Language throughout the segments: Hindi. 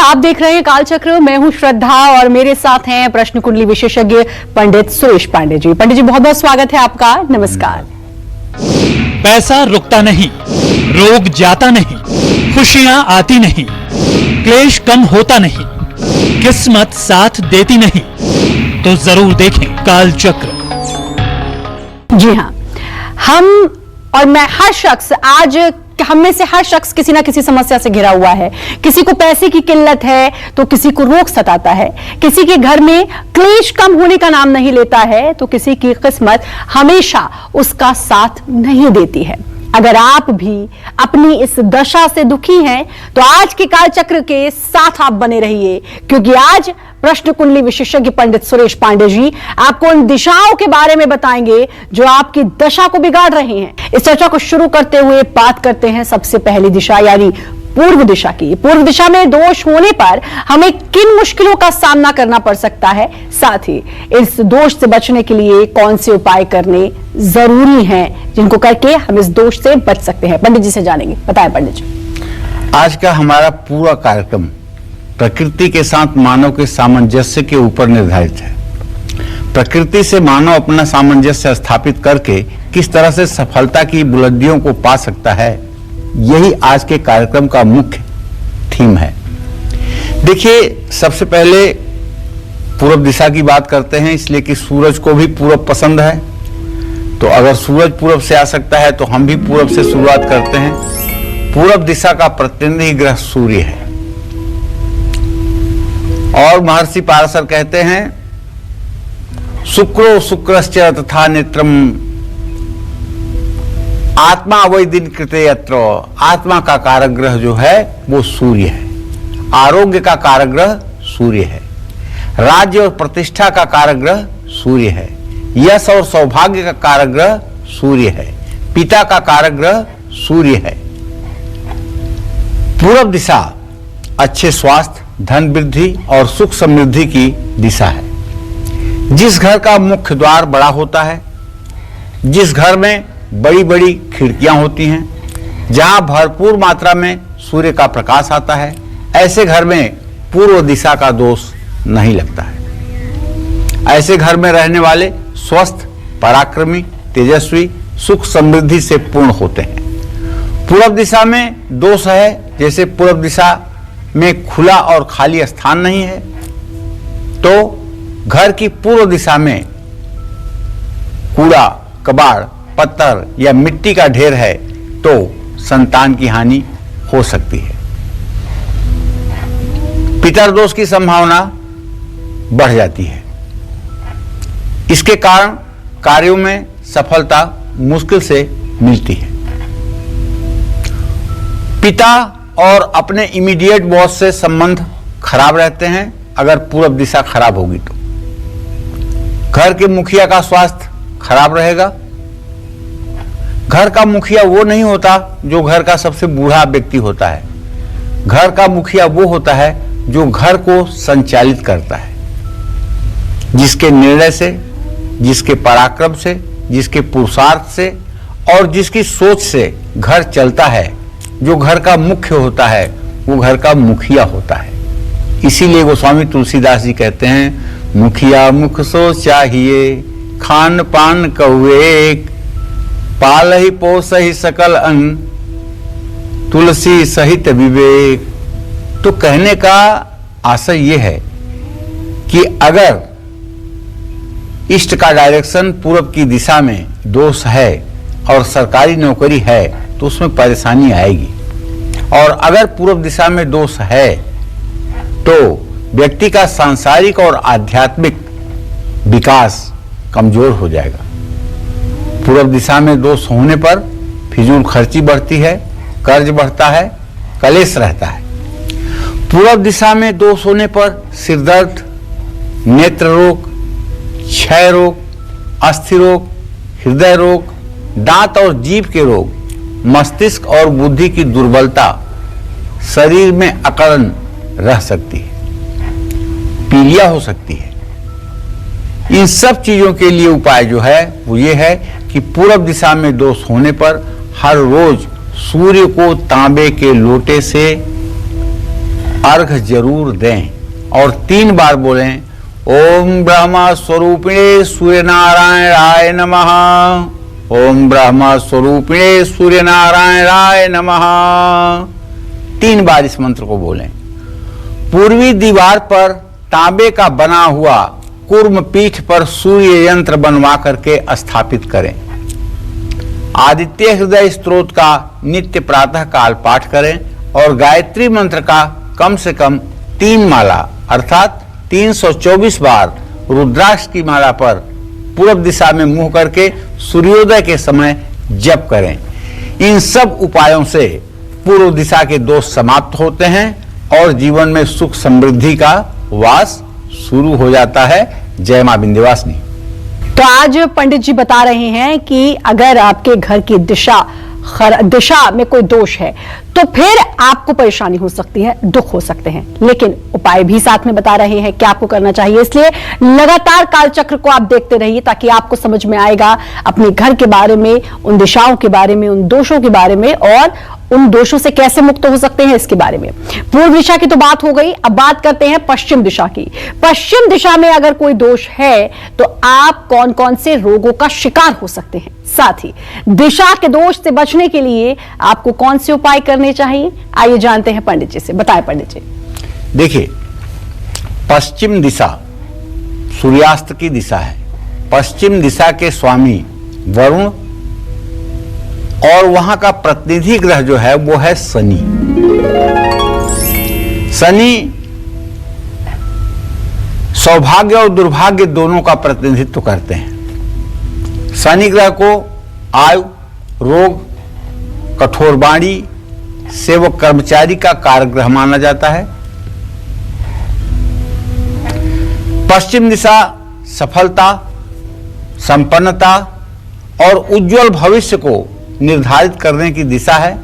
आप देख रहे हैं कालचक्र। मैं हूं श्रद्धा और मेरे साथ हैं प्रश्न कुंडली विशेषज्ञ पंडित सुरेश पांडे जी। पंडित जी, बहुत बहुत स्वागत है आपका। नमस्कार। पैसा रुकता नहीं, रोग जाता नहीं, खुशियां आती नहीं, क्लेश कम होता नहीं, किस्मत साथ देती नहीं, तो जरूर देखें कालचक्र। जी हाँ, हम और मैं, हर शख्स, आज हम में से हर शख्स किसी ना किसी समस्या से घिरा हुआ है। किसी को पैसे की किल्लत है तो किसी को रोग सताता है, किसी के घर में क्लेश कम होने का नाम नहीं लेता है तो किसी की किस्मत हमेशा उसका साथ नहीं देती है। अगर आप भी अपनी इस दशा से दुखी हैं तो आज के कालचक्र के साथ आप बने रहिए, क्योंकि आज प्रश्न कुंडली विशेषज्ञ पंडित सुरेश पांडे जी आपको उन दिशाओं के बारे में बताएंगे जो आपकी दशा को बिगाड़ रही हैं। इस चर्चा को शुरू करते हुए बात करते हैं सबसे पहली दिशा यानी पूर्व दिशा की। पूर्व दिशा में दोष होने पर हमें किन मुश्किलों का सामना करना पड़ सकता है, साथ ही इस दोष से बचने के लिए कौन से उपाय करने जरूरी हैं जिनको करके हम इस दोष से बच सकते हैं। पंडित जी से जानेंगे, बताएं पंडित जी। आज का हमारा पूरा कार्यक्रम प्रकृति के साथ मानव के सामंजस्य के ऊपर निर्धारित है। प्रकृति से मानव अपना सामंजस्य स्थापित करके किस तरह से सफलता की बुलंदियों को पा सकता है, यही आज के कार्यक्रम का मुख्य थीम है। देखिए, सबसे पहले पूर्व दिशा की बात करते हैं, इसलिए कि सूरज को भी पूरब पसंद है। तो अगर सूरज पूरब से आ सकता है तो हम भी पूरब से शुरुआत करते हैं। पूरब दिशा का प्रतिनिधि ग्रह सूर्य है और महर्षि पाराशर कहते हैं, शुक्रो शुक्रश्च तथा नेत्रम आत्मा वै दिन कृते यत्र। आत्मा का कारक ग्रह जो है वो सूर्य है, आरोग्य का कारक ग्रह सूर्य है, राज्य और प्रतिष्ठा का कारक ग्रह सूर्य है, यश और सौभाग्य का कारक ग्रह सूर्य है, पिता का कारक ग्रह सूर्य है। पूरब दिशा अच्छे स्वास्थ्य, धन वृद्धि और सुख समृद्धि की दिशा है। जिस घर का मुख्य द्वार बड़ा होता है, जिस घर में बड़ी बड़ी खिड़कियां होती हैं, जहां भरपूर मात्रा में सूर्य का प्रकाश आता है, ऐसे घर में पूर्व दिशा का दोष नहीं लगता है। ऐसे घर में रहने वाले स्वस्थ, पराक्रमी, तेजस्वी, सुख समृद्धि से पूर्ण होते हैं। पूर्व दिशा में दोष है, जैसे पूर्व दिशा में खुला और खाली स्थान नहीं है, तो घर की पूर्व दिशा में कूड़ा, कबाड़, पत्थर या मिट्टी का ढेर है तो संतान की हानि हो सकती है। पितरदोष की संभावना बढ़ जाती है। इसके कारण कार्यों में सफलता मुश्किल से मिलती है। पिता और अपने इमीडिएट बॉस से संबंध खराब रहते हैं अगर पूर्व दिशा खराब होगी तो। घर के मुखिया का स्वास्थ्य खराब रहेगा। घर का मुखिया वो नहीं होता जो घर का सबसे बूढ़ा व्यक्ति होता है। घर का मुखिया वो होता है जो घर को संचालित करता है, जिसके निर्णय से, जिसके पराक्रम से, जिसके पुरुषार्थ से और जिसकी सोच से घर चलता है। जो घर का मुख्य होता है वो घर का मुखिया होता है। इसीलिए गोस्वामी तुलसीदास जी कहते हैं, मुखिया मुख सो चाहिए, खान पान कौएक, पाल ही पोस ही सकल अन्न, तुलसी सहित विवेक। तो कहने का आशय यह है कि अगर इष्ट का डायरेक्शन पूर्व की दिशा में दोष है और सरकारी नौकरी है तो उसमें परेशानी आएगी, और अगर पूर्व दिशा में दोष है तो व्यक्ति का सांसारिक और आध्यात्मिक विकास कमजोर हो जाएगा। पूर्व दिशा में दोष होने पर फिजूल खर्ची बढ़ती है, कर्ज बढ़ता है, कलेश रहता है। पूर्व दिशा में दोष होने पर सिरदर्द, नेत्र रोग, क्षय रोग, अस्थि रोग, हृदय रोग, दांत और जीभ के रोग, मस्तिष्क और बुद्धि की दुर्बलता, शरीर में अकड़न रह सकती है, पीलिया हो सकती है। इन सब चीजों के लिए उपाय जो है वो ये है कि पूर्व दिशा में दोष होने पर हर रोज सूर्य को तांबे के लोटे से अर्घ जरूर दें और 3 बार बोलें ओम ब्रह्मा स्वरूपिणे सूर्य नारायणाय नमः, ओम ब्रह्मा स्वरूपिणे सूर्य नारायणाय नमः। 3 बार इस मंत्र को बोलें। पूर्वी दीवार पर तांबे का बना हुआ कुर्म पीठ पर सूर्य यंत्र बनवा करके स्थापित करें। आदित्य हृदय स्तोत्र का नित्य प्रातः काल पाठ करें और गायत्री मंत्र का कम से कम 3 माला अर्थात 324 बार रुद्राक्ष की माला पर पूर्व दिशा में मुंह करके सूर्योदय के समय जप करें। इन सब उपायों से पूर्व दिशा के दोष समाप्त होते हैं और जीवन में सुख समृद्धि का वास शुरू हो जाता है। जय मां विंध्यवासिनी। तो आज पंडित जी बता रहे हैं कि अगर आपके घर की दिशा में कोई दोष है तो फिर आपको परेशानी हो सकती है, दुख हो सकते हैं, लेकिन उपाय भी साथ में बता रहे हैं क्या आपको करना चाहिए। इसलिए लगातार कालचक्र को आप देखते रहिए ताकि आपको समझ में आएगा अपने घर के बारे में, उन दिशाओं के बारे में, उन दोषों के बारे में और उन दोषों से कैसे मुक्त हो सकते हैं इसके बारे में। पूर्व दिशा की तो बात हो गई, अब बात करते हैं पश्चिम दिशा की। पश्चिम दिशा में अगर कोई दोष है तो आप कौन कौन से रोगों का शिकार हो सकते हैं, साथ ही दिशा के दोष से बचने के लिए आपको कौन से उपाय करने चाहिए, आइए जानते हैं पंडित जी से। बताएं पंडित जी। देखिए, पश्चिम दिशा सूर्यास्त की दिशा है। पश्चिम दिशा के स्वामी वरुण और वहां का प्रतिनिधि ग्रह जो है वो है शनि। शनि सौभाग्य और दुर्भाग्य दोनों का प्रतिनिधित्व करते हैं। शनि ग्रह को आयु, रोग, कठोर वाणी, सेवक कर्मचारी का कारक ग्रह माना जाता है। पश्चिम दिशा सफलता, संपन्नता और उज्जवल भविष्य को निर्धारित करने की दिशा है।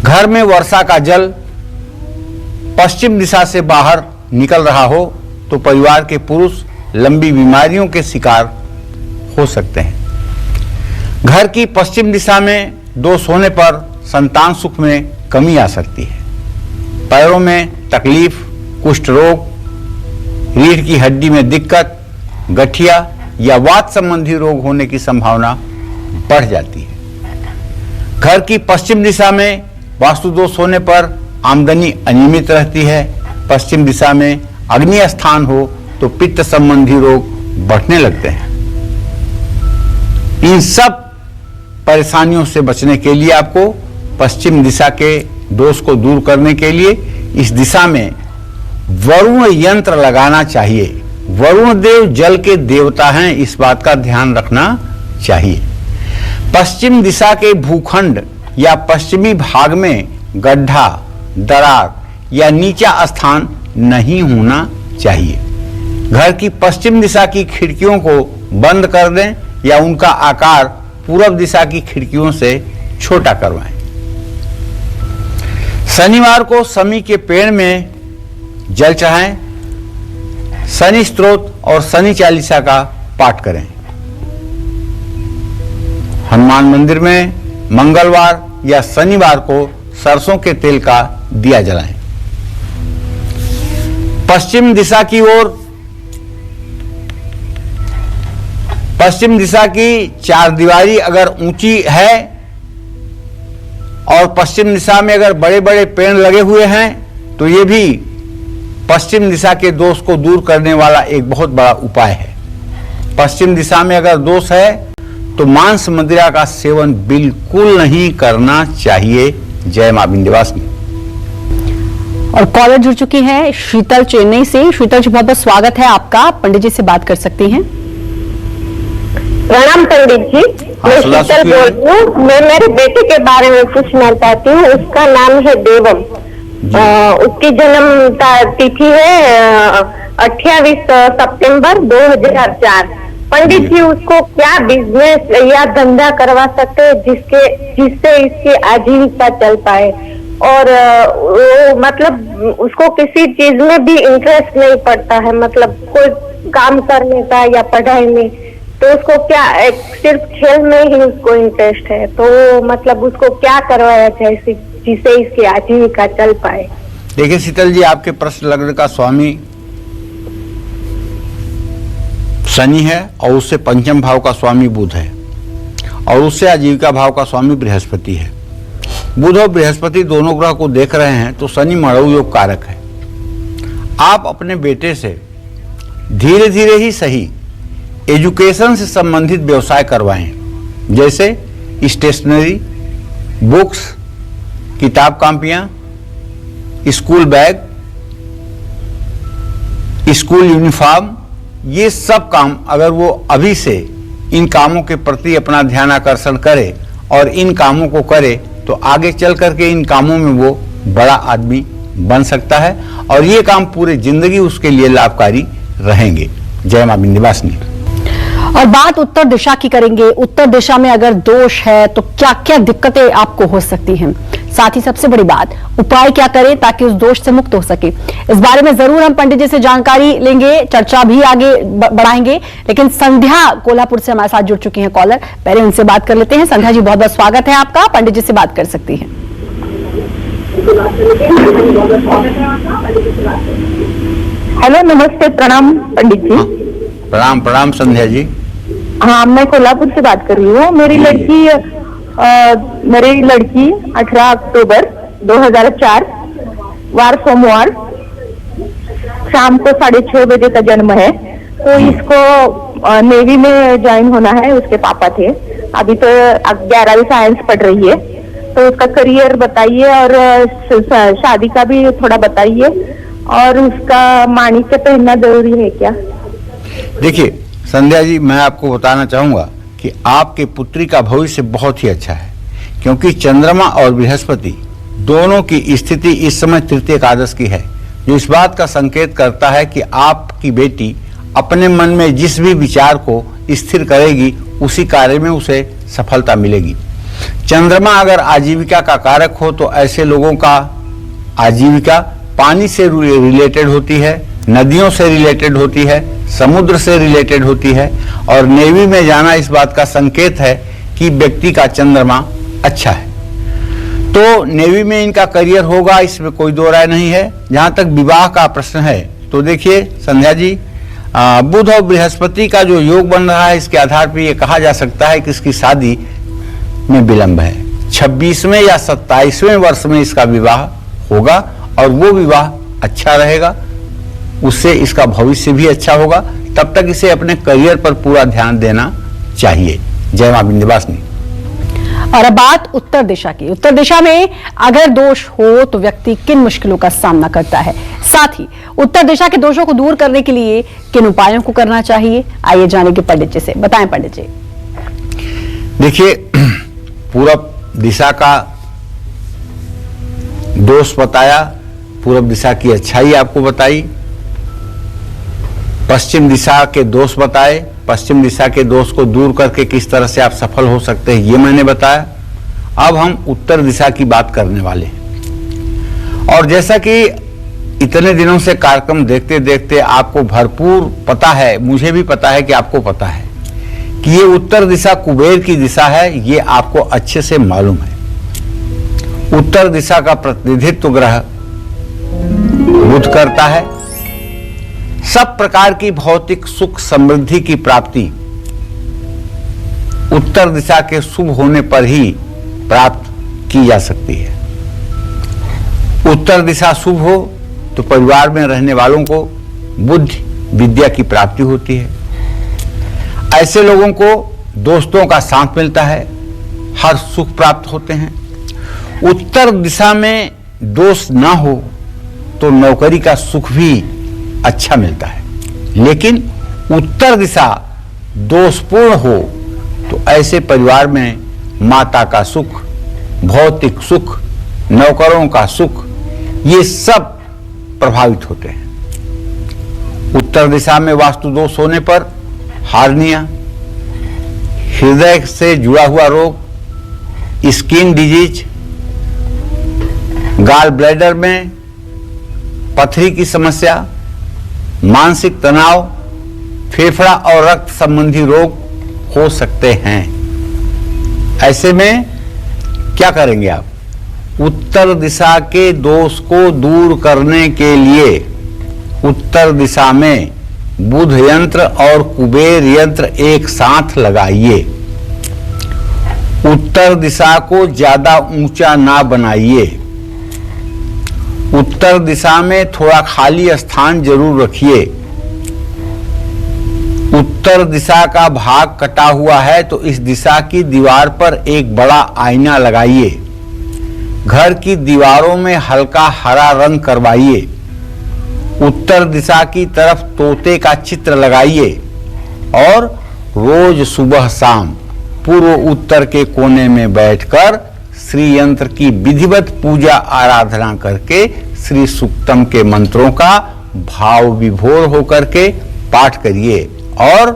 घर में वर्षा का जल पश्चिम दिशा से बाहर निकल रहा हो तो परिवार के पुरुष लंबी बीमारियों के शिकार हो सकते हैं। घर की पश्चिम दिशा में दोष होने पर संतान सुख में कमी आ सकती है। पैरों में तकलीफ, कुष्ठ रोग, रीढ़ की हड्डी में दिक्कत, गठिया या वात संबंधी रोग होने की संभावना बढ़ जाती है। घर की पश्चिम दिशा में वास्तु दोष होने पर आमदनी अनियमित रहती है। पश्चिम दिशा में अग्नि स्थान हो तो पित्त संबंधी रोग बढ़ने लगते हैं। इन सब परेशानियों से बचने के लिए आपको पश्चिम दिशा के दोष को दूर करने के लिए इस दिशा में वरुण यंत्र लगाना चाहिए। वरुण देव जल के देवता हैं, इस बात का ध्यान रखना चाहिए। पश्चिम दिशा के भूखंड या पश्चिमी भाग में गड्ढा, दरार या नीचा स्थान नहीं होना चाहिए। घर की पश्चिम दिशा की खिड़कियों को बंद कर दें या उनका आकार पूर्व दिशा की खिड़कियों से छोटा करवाएं। शनिवार को शमी के पेड़ में जल चढ़ाएं। शनि स्तोत्र और शनि चालीसा का पाठ करें। हनुमान मंदिर में मंगलवार या शनिवार को सरसों के तेल का दिया जलाएं। पश्चिम दिशा की ओर, पश्चिम दिशा की चारदीवारी अगर ऊंची है और पश्चिम दिशा में अगर बड़े बड़े पेड़ लगे हुए हैं तो ये भी पश्चिम दिशा के दोष को दूर करने वाला एक बहुत बड़ा उपाय है। पश्चिम दिशा में अगर दोष है तो मांस मदिरा का सेवन बिल्कुल नहीं करना चाहिए। जय मां विंध्यवासिनी। और कॉलर जुड़ चुकी है शीतल चेन्नई से। शीतल जी, बहुत बहुत स्वागत है आपका, पंडित जी से बात कर सकती हैं। प्रणाम पंडित जी, मैं शीतल बोल रही हूँ। मैं मेरे बेटे के बारे में पूछना चाहती हूँ। उसका नाम है देवम। उसकी जन्म तिथि है 28 सितंबर 2004। पंडित जी, उसको क्या बिजनेस या धंधा करवा सकते हैं जिससे इसकी आजीविका चल पाए? और वो मतलब उसको किसी चीज में भी इंटरेस्ट नहीं पड़ता है, मतलब कोई काम करने का या पढ़ाई में, तो उसको क्या सिर्फ खेल में ही उसको इंटरेस्ट है, तो मतलब उसको क्या करवाया जाए जिससे इसकी आजीविका चल पाए। देखिए शीतल जी, आपके प्रश्न लग्न का स्वामी शनि है और उससे पंचम भाव का स्वामी बुध है और उससे आजीविका भाव का स्वामी बृहस्पति है। बुध और बृहस्पति दोनों ग्रह को देख रहे हैं तो शनि मणु योग कारक है। आप अपने बेटे से धीरे धीरे ही सही एजुकेशन से संबंधित व्यवसाय करवाएं, जैसे स्टेशनरी, बुक्स, किताब कॉपियां, स्कूल बैग, स्कूल यूनिफॉर्म, ये सब काम अगर वो अभी से इन कामों के प्रति अपना ध्यान आकर्षण करे और इन कामों को करे तो आगे चल करके इन कामों में वो बड़ा आदमी बन सकता है और ये काम पूरे जिंदगी उसके लिए लाभकारी रहेंगे। जय मां विंध्यवासिनी। और बात उत्तर दिशा की करेंगे। उत्तर दिशा में अगर दोष है तो क्या क्या दिक्कतें आपको हो सकती हैं, साथ ही सबसे बड़ी बात उपाय क्या करें ताकि उस दोष से मुक्त हो सके। इस बारे में जरूर हम पंडित जी से जानकारी लेंगे, चर्चा भी आगे बढ़ाएंगे। लेकिन संध्या कोल्हापुर से हमारे साथ जुड़ चुकी हैं कॉलर, पहले उनसे बात कर लेते हैं। संध्या जी, बहुत बहुत स्वागत है आपका, पंडित जी से बात कर सकती हैं। हेलो, नमस्ते, प्रणाम पंडित जी। प्रणाम प्रणाम संध्या जी। हाँ, मैं कोल्हापुर से बात कर रही हूँ। मेरी लड़की 18 अक्टूबर 2004 वार सोमवार शाम को 6:30 बजे का जन्म है। तो इसको नेवी में ज्वाइन होना है, उसके पापा थे। अभी तो 11वीं साइंस पढ़ रही है। तो उसका करियर बताइए और शादी का भी थोड़ा बताइए, और उसका माणिक्य पहनना जरूरी है क्या? देखिए संध्या जी, मैं आपको बताना चाहूंगा कि आपके पुत्री का भविष्य बहुत ही अच्छा है, क्योंकि चंद्रमा और बृहस्पति दोनों की स्थिति इस समय तृतीय एकादश की है, जो इस बात का संकेत करता है कि आपकी बेटी अपने मन में जिस भी विचार को स्थिर करेगी उसी कार्य में उसे सफलता मिलेगी। चंद्रमा अगर आजीविका का कारक हो तो ऐसे लोगों का आजीविका पानी से रिलेटेड होती है, नदियों से रिलेटेड होती है, समुद्र से रिलेटेड होती है। और नेवी में जाना इस बात का संकेत है कि व्यक्ति का चंद्रमा अच्छा है, तो नेवी में इनका करियर होगा, इसमें कोई दो राय नहीं है। जहां तक विवाह का प्रश्न है तो देखिए संध्या जी, बुध और बृहस्पति का जो योग बन रहा है, इसके आधार पर यह कहा जा सकता है कि इसकी शादी में विलंब है। 26वें या 27वें वर्ष में इसका विवाह होगा और वो विवाह अच्छा रहेगा, उससे इसका भविष्य भी अच्छा होगा। तब तक इसे अपने करियर पर पूरा ध्यान देना चाहिए। जय मां विंध्यवासिनी। और अब बात उत्तर दिशा की। उत्तर दिशा में अगर दोष हो तो व्यक्ति किन मुश्किलों का सामना करता है, साथ ही उत्तर दिशा के दोषों को दूर करने के लिए किन उपायों को करना चाहिए, आइए जानेंगे पंडित जी से। बताएं पंडित जी। देखिए, पूरब दिशा का दोष बताया, पूरब दिशा की अच्छाई आपको बताई, पश्चिम दिशा के दोष बताए, पश्चिम दिशा के दोष को दूर करके किस तरह से आप सफल हो सकते हैं ये मैंने बताया। अब हम उत्तर दिशा की बात करने वाले हैं। और जैसा कि इतने दिनों से कार्यक्रम देखते देखते आपको भरपूर पता है, मुझे भी पता है कि आपको पता है कि ये उत्तर दिशा कुबेर की दिशा है, ये आपको अच्छे से मालूम है। उत्तर दिशा का प्रतिनिधित्व ग्रह बुध करता है। सब प्रकार की भौतिक सुख समृद्धि की प्राप्ति उत्तर दिशा के शुभ होने पर ही प्राप्त की जा सकती है। उत्तर दिशा शुभ हो तो परिवार में रहने वालों को बुद्धि विद्या की प्राप्ति होती है। ऐसे लोगों को दोस्तों का साथ मिलता है, हर सुख प्राप्त होते हैं। उत्तर दिशा में दोष ना हो तो नौकरी का सुख भी अच्छा मिलता है, लेकिन उत्तर दिशा दोषपूर्ण हो तो ऐसे परिवार में माता का सुख, भौतिक सुख, नौकरों का सुख, ये सब प्रभावित होते हैं। उत्तर दिशा में वास्तु दोष होने पर हार्निया, हृदय से जुड़ा हुआ रोग, स्किन डिजीज, गाल ब्लैडर में पथरी की समस्या, मानसिक तनाव, फेफड़ा और रक्त संबंधी रोग हो सकते हैं। ऐसे में क्या करेंगे आप? उत्तर दिशा के दोष को दूर करने के लिए उत्तर दिशा में बुध यंत्र और कुबेर यंत्र एक साथ लगाइए। उत्तर दिशा को ज्यादा ऊंचा ना बनाइए। उत्तर दिशा में थोड़ा खाली स्थान जरूर रखिए। उत्तर दिशा का भाग कटा हुआ है तो इस दिशा की दीवार पर एक बड़ा आईना लगाइए। घर की दीवारों में हल्का हरा रंग करवाइए। उत्तर दिशा की तरफ तोते का चित्र लगाइए और रोज सुबह शाम पूर्व उत्तर के कोने में बैठकर श्री यंत्र की विधिवत पूजा आराधना करके श्री सूक्तम के मंत्रों का भाव विभोर होकर के पाठ करिए और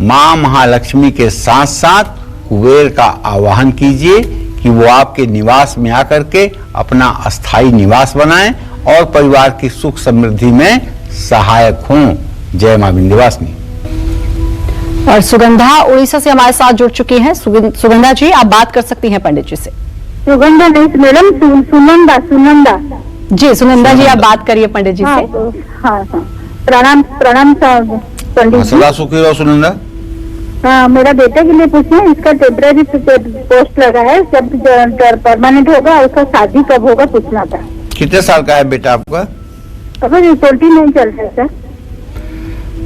मां महालक्ष्मी के साथ साथ कुबेर का आवाहन कीजिए कि वो आपके निवास में आकर के अपना अस्थाई निवास बनाएं और परिवार की सुख समृद्धि में सहायक हों। जय मां विंध्यवासिनी। और सुगंधा उड़ीसा से हमारे साथ जुड़ चुकी हैं। सुगंधा जी, आप बात कर सकती हैं पंडित जी से। सुगंधा नहीं मैडम, सुनंदा। जी सुगंधा जी, आप बात करिए पंडित जी से। हाँ, प्रणाम पंडित जी। सदा सुखी रहो सुनंदा। हाँ, मेरा बेटे के लिए पूछना है, इसका टेम्परेरी पोस्ट लगा है, जब परमानेंट होगा उसका शादी कब होगा पूछना था। कितने साल का है बेटा आपका? अभी 20 नहीं चल रहा है सर।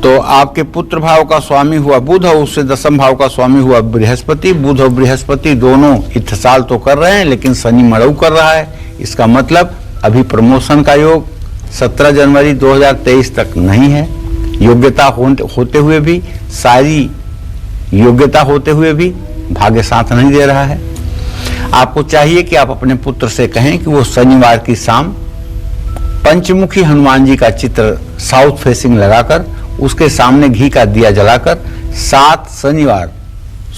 तो आपके पुत्र भाव का स्वामी हुआ बुध और उससे दशम भाव का स्वामी हुआ बृहस्पति। बुध और बृहस्पति दोनों इत्तेसाल तो कर रहे हैं लेकिन शनि मड़ऊ कर रहा है। इसका मतलब अभी प्रमोशन का योग 17 जनवरी 2023 तक नहीं है। योग्यता होते हुए भी, सारी योग्यता होते हुए भी भाग्य साथ नहीं दे रहा है। आपको चाहिए कि आप अपने पुत्र से कहें कि वो शनिवार की शाम पंचमुखी हनुमान जी का चित्र साउथ फेसिंग लगाकर उसके सामने घी का दिया जलाकर 7 शनिवार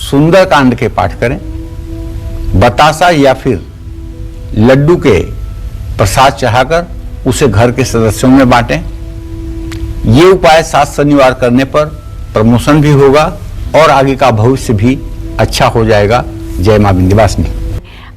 सुंदरकांड के पाठ करें। बतासा या फिर लड्डू के प्रसाद चढ़ाकर उसे घर के सदस्यों में बांटें। ये उपाय 7 शनिवार करने पर प्रमोशन भी होगा और आगे का भविष्य भी अच्छा हो जाएगा। जय मां विंध्यवासिनी।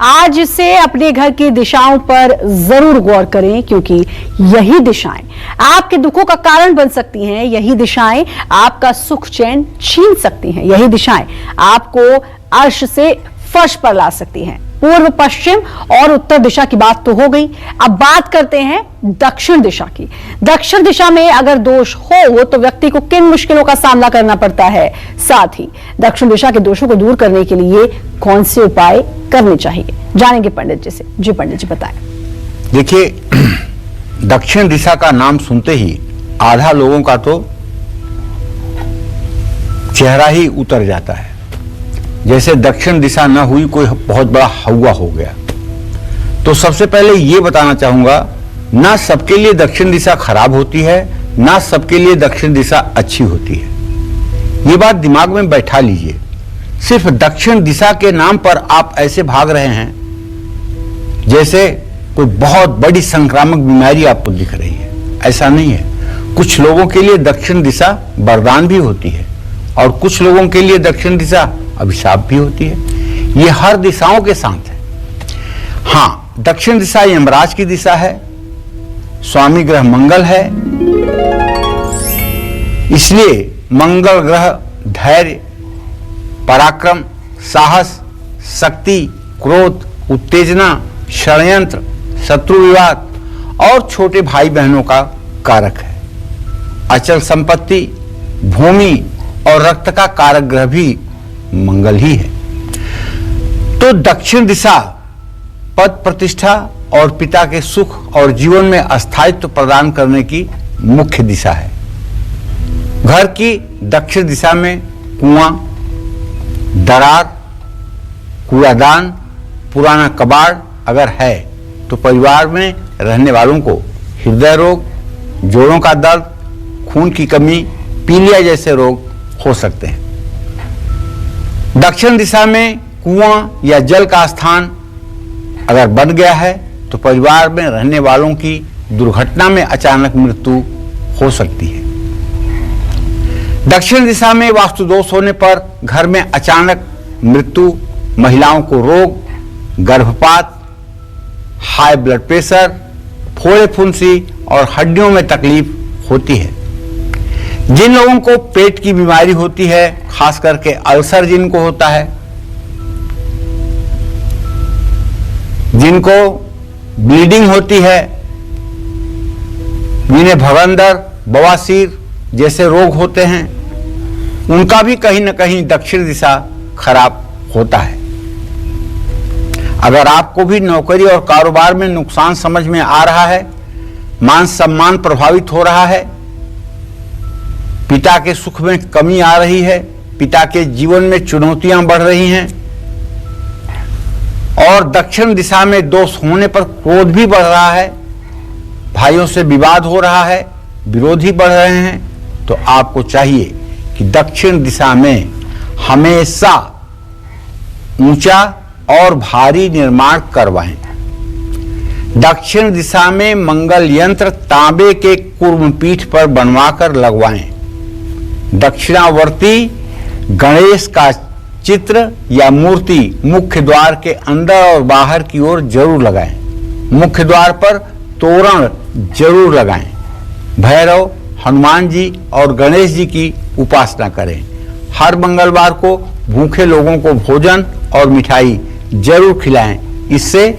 आज से अपने घर की दिशाओं पर जरूर गौर करें, क्योंकि यही दिशाएं आपके दुखों का कारण बन सकती हैं। यही दिशाएं आपका सुख चैन छीन सकती हैं। यही दिशाएं आपको अर्श से फर्श पर ला सकती हैं। पूर्व, पश्चिम और उत्तर दिशा की बात तो हो गई। अब बात करते हैं दक्षिण दिशा की। दक्षिण दिशा में अगर दोष हो तो व्यक्ति को किन मुश्किलों का सामना करना पड़ता है, साथ ही दक्षिण दिशा के दोषों को दूर करने के लिए कौन से उपाय करने चाहिए, जानेंगे पंडित जी से। जी पंडित जी बताएं। देखिए, दक्षिण दिशा का नाम सुनते ही आधा लोगों का तो चेहरा ही उतर जाता है, जैसे दक्षिण दिशा न हुई कोई बहुत बड़ा हवा हो गया। तो सबसे पहले ये बताना चाहूंगा, ना सबके लिए दक्षिण दिशा खराब होती है, ना सबके लिए दक्षिण दिशा अच्छी होती है। ये बात दिमाग में बैठा लीजिए। सिर्फ दक्षिण दिशा के नाम पर आप ऐसे भाग रहे हैं जैसे कोई बहुत बड़ी संक्रामक बीमारी आपको दिख रही है। ऐसा नहीं है। कुछ लोगों के लिए दक्षिण दिशा वरदान भी होती है और कुछ लोगों के लिए दक्षिण दिशा अभिशाप भी होती है। ये हर दिशाओं के साथ है। हाँ, दक्षिण दिशा यमराज की दिशा है, स्वामी ग्रह मंगल है, इसलिए मंगल ग्रह धैर्य, पराक्रम, साहस, शक्ति, क्रोध, उत्तेजना, षड्यंत्र, शत्रु विवाद और छोटे भाई बहनों का कारक है। अचल संपत्ति, भूमि और रक्त का कारक ग्रह भी मंगल ही है। तो दक्षिण दिशा पद प्रतिष्ठा और पिता के सुख और जीवन में अस्थायित्व प्रदान करने की मुख्य दिशा है। घर की दक्षिण दिशा में कुआं, दरार, कूड़ादान, पुराना कबाड़ अगर है तो परिवार में रहने वालों को हृदय रोग, जोड़ों का दर्द, खून की कमी, पीलिया जैसे रोग हो सकते हैं। दक्षिण दिशा में कुआं या जल का स्थान अगर बन गया है तो परिवार में रहने वालों की दुर्घटना में अचानक मृत्यु हो सकती है। दक्षिण दिशा में वास्तु दोष होने पर घर में अचानक मृत्यु, महिलाओं को रोग, गर्भपात, हाई ब्लड प्रेशर, फोड़े फुंसी और हड्डियों में तकलीफ होती है। जिन लोगों को पेट की बीमारी होती है, खास करके अल्सर जिनको होता है, जिनको ब्लीडिंग होती है, जिन्हें भगंदर, बवासीर जैसे रोग होते हैं, उनका भी कहीं न कहीं दक्षिण दिशा खराब होता है। अगर आपको भी नौकरी और कारोबार में नुकसान समझ में आ रहा है, मान सम्मान प्रभावित हो रहा है, पिता के सुख में कमी आ रही है, पिता के जीवन में चुनौतियां बढ़ रही हैं और दक्षिण दिशा में दोष होने पर क्रोध भी बढ़ रहा है, भाइयों से विवाद हो रहा है, विरोधी बढ़ रहे हैं, तो आपको चाहिए कि दक्षिण दिशा में हमेशा ऊंचा और भारी निर्माण करवाएं। दक्षिण दिशा में मंगल यंत्र तांबे के कुर्म पीठ पर बनवाकर लगवाएं। दक्षिणावर्ती गणेश का चित्र या मूर्ति मुख्य द्वार के अंदर और बाहर की ओर जरूर लगाएं। मुख्य द्वार पर तोरण जरूर लगाएं। भैरव, हनुमान जी और गणेश जी की उपासना करें। हर मंगलवार को भूखे लोगों को भोजन और मिठाई जरूर खिलाएं। इससे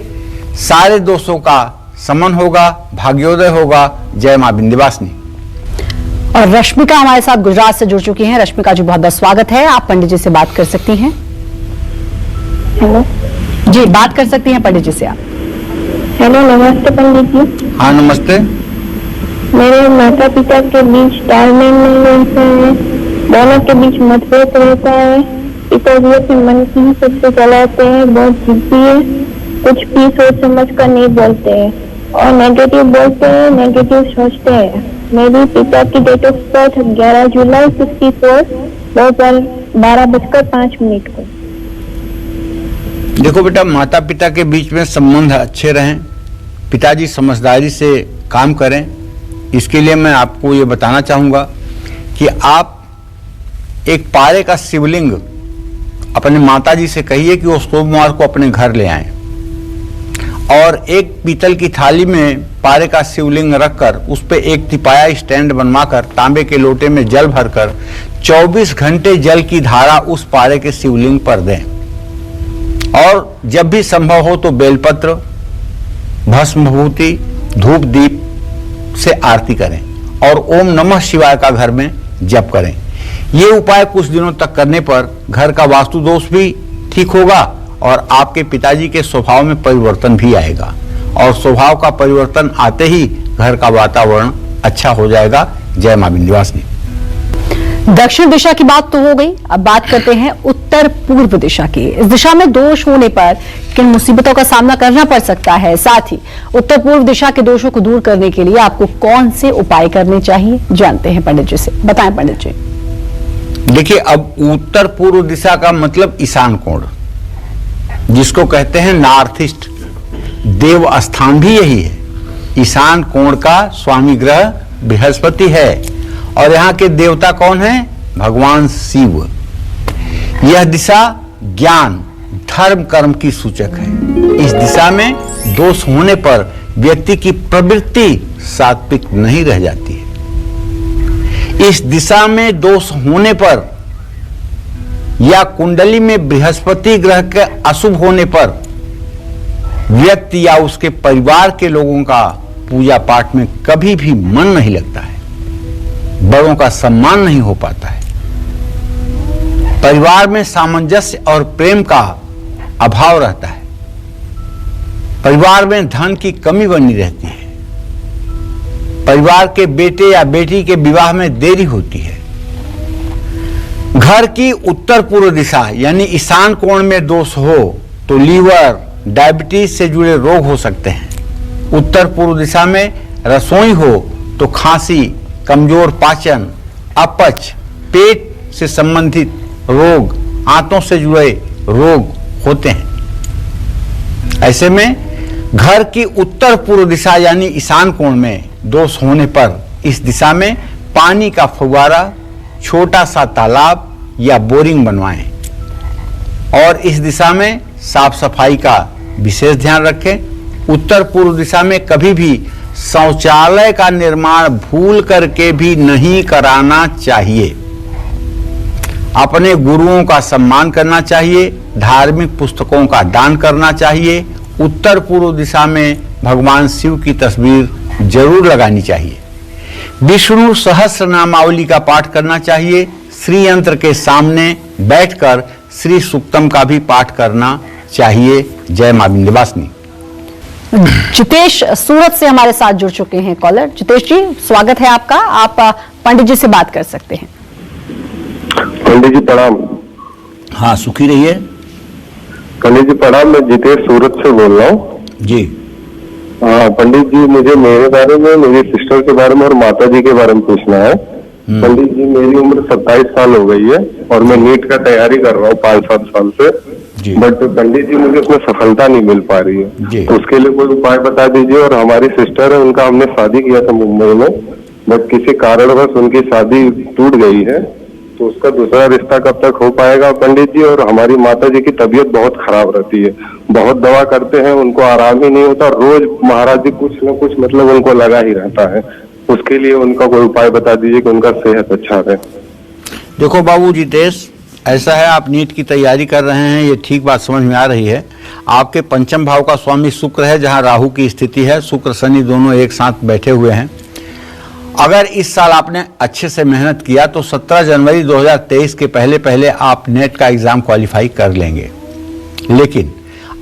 सारे दोषों का शमन होगा, भाग्योदय होगा। जय मां विंध्यवासिनी। और रश्मिका हमारे साथ गुजरात से जुड़ चुकी हैं। रश्मिका जी, बहुत बहुत स्वागत है। आप पंडित जी से बात कर सकती हैं। हेलो जी, बात कर सकती हैं पंडित जी से आप। हेलो, नमस्ते पंडित जी। हाँ नमस्ते। मेरे माता पिता के बीच तालमेल नहीं रहता है, दोनों के बीच मतभेद रहता है। पिताजी अपने मन की ही सबसे चलाते हैं, बहुत जिद्दी है, कुछ भी सोच समझ कर नहीं बोलते हैं और नेगेटिव बोलते हैं, नेगेटिव सोचते हैं। मेरी पिता की डेट ऑफ बर्थ 11 जुलाई 64 12:05 को। देखो बेटा, माता पिता के बीच में संबंध अच्छे रहें, पिताजी समझदारी से काम करें। इसके लिए मैं आपको ये बताना चाहूँगा कि आप एक पारे का शिवलिंग अपने माताजी से कहिए कि वो सोमवार को अपने घर ले आएं और एक पीतल की थाली में पारे का शिवलिंग रखकर उस पे एक तिपाया स्टैंड बनवाकर तांबे के लोटे में जल भरकर 24 घंटे जल की धारा उस पारे के शिवलिंग पर दें। और जब भी संभव हो तो बेलपत्र, भस्मभूति, धूप दीप से आरती करें और ओम नमः शिवाय का घर में जप करें। ये उपाय कुछ दिनों तक करने पर घर का वास्तु दोष भी ठीक होगा और आपके पिताजी के स्वभाव में परिवर्तन भी आएगा और स्वभाव का परिवर्तन आते ही घर का वातावरण अच्छा हो जाएगा। जय मां विंध्यवासिनी। दक्षिण दिशा की बात तो हो गई, अब बात करते हैं उत्तर पूर्व दिशा की। इस दिशा में दोष होने पर किन मुसीबतों का सामना करना पड़ सकता है, साथ ही उत्तर पूर्व दिशा के दोषों को दूर करने के लिए आपको कौन से उपाय करने चाहिए, जानते हैं पंडित जी से। बताएं पंडित जी। देखिए, अब उत्तर पूर्व दिशा का मतलब ईशान कोण, जिसको कहते हैं नॉर्थ ईस्ट। देव स्थान भी यही है। ईशान कोण का स्वामी ग्रह बृहस्पति है और यहाँ के देवता कौन है? भगवान शिव। यह दिशा ज्ञान, धर्म, कर्म की सूचक है। इस दिशा में दोष होने पर व्यक्ति की प्रवृत्ति सात्विक नहीं रह जाती है। इस दिशा में दोष होने पर या कुंडली में बृहस्पति ग्रह के अशुभ होने पर व्यक्ति या उसके परिवार के लोगों का पूजा पाठ में कभी भी मन नहीं लगता है, बड़ों का सम्मान नहीं हो पाता है, परिवार में सामंजस्य और प्रेम का अभाव रहता है, परिवार में धन की कमी बनी रहती है, परिवार के बेटे या बेटी के विवाह में देरी होती है। घर की उत्तर पूर्व दिशा यानी ईशान कोण में दोष हो तो लीवर, डायबिटीज से जुड़े रोग हो सकते हैं। उत्तर पूर्व दिशा में रसोई हो तो खांसी, कमजोर पाचन, अपच, पेट से संबंधित रोग, आंतों से जुड़े रोग होते हैं। ऐसे में घर की उत्तर पूर्व दिशा यानी ईशान कोण में दोष होने पर इस दिशा में पानी का फुव्वारा, छोटा सा तालाब या बोरिंग बनवाएं और इस दिशा में साफ सफाई का विशेष ध्यान रखें। उत्तर पूर्व दिशा में कभी भी शौचालय का निर्माण भूल करके भी नहीं कराना चाहिए। अपने गुरुओं का सम्मान करना चाहिए, धार्मिक पुस्तकों का दान करना चाहिए, उत्तर पूर्व दिशा में भगवान शिव की तस्वीर जरूर लगानी चाहिए, विष्णु सहस्र नामावली का पाठ करना चाहिए, श्री यंत्र के सामने बैठकर श्री सूक्तम का भी पाठ करना चाहिए। जय मां विंध्यवासिनी। जितेश सूरत से हमारे साथ जुड़ चुके हैं कॉलर। जितेश जी, स्वागत है आपका। आप पंडित जी से बात कर सकते हैं। पंडित जी प्रणाम। हाँ, सुखी रहिए। पंडित जी प्रणाम, मैं जितेश सूरत से बोल रहा हूँ जी। हाँ पंडित जी, मुझे मेरे बारे में, मेरी सिस्टर के बारे में और माता जी के बारे में पूछना है। पंडित जी, मेरी उम्र 27 साल हो गई है और मैं नीट का तैयारी कर रहा हूँ 5-7 साल से, बट पंडित जी मुझे उसमें सफलता नहीं मिल पा रही है, तो उसके लिए कोई उपाय बता दीजिए। और हमारी सिस्टर है, उनका हमने शादी किया था मुंबई में, बट किसी कारणवश उनकी शादी टूट गई है, तो उसका दूसरा रिश्ता कब तक हो पाएगा पंडित जी। और हमारी माता जी की तबीयत बहुत खराब रहती है, बहुत दवा करते हैं, उनको आराम ही नहीं होता, रोज महाराज जी कुछ न कुछ मतलब उनको लगा ही रहता है। उसके लिए उनका कोई उपाय बता दीजिए कि उनका सेहत अच्छा रहे। देखो बाबू जितेश, ऐसा है, आप नीट की तैयारी कर रहे हैं, ये ठीक बात समझ में आ रही है। आपके पंचम भाव का स्वामी शुक्र है, जहां राहु की स्थिति है, शुक्र शनि दोनों एक साथ बैठे हुए हैं। अगर इस साल आपने अच्छे से मेहनत किया तो 17 जनवरी 2023 के पहले पहले आप नेट का एग्जाम क्वालिफाई कर लेंगे। लेकिन